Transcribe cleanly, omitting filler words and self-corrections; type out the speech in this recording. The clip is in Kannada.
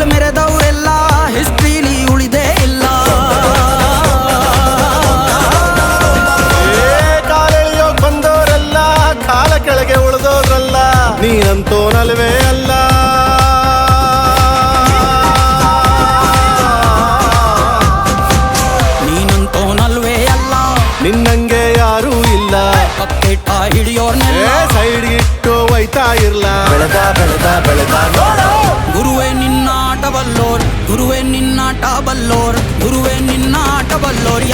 ಕಾಲು ಮೆರೆದವರೆಲ್ಲ ಹಿಸ್ಟ್ರಿಲಿ ಉಳಿದೇ ಇಲ್ಲ. ಕಾಲೆಳೆಯೋಕ್ ಬಂದವರೆಲ್ಲ ಕಾಲ ಕೆಳಗೆ ಉಳಿದೋದ್ರಲ್ಲ, ನೀನಂತೋನಲ್ವೇ ಅಲ್ಲ. ನೀನಂತೋನಲ್ವೇ ಅಲ್ಲ, ನಿನ್ನಂಗೆ ಯಾರೂ ಇಲ್ಲ. ಪಕ್ಕೆಟ್ಟ ಹಿಡಿಯೋರ್ನೆಲ್ಲ ಸೈಡ್ ಇಟ್ಟು ಒಯ್ತಾ ಇರ್ಲ. ಬೆಳೆದ ಬೆಳೆದ ಬೆಳೆದ ನೋಡು. ಗುರುವೇ ನಿನ್ನಾಟ ಬಲ್ಲೋರ್, ಗುರುವೇ ನಿನ್ನಾಟ ಬಲ್ಲೋರ್, ಗುರುವೇ ನಿನ್ನಾಟ ಬಲ್ಲೋರ್.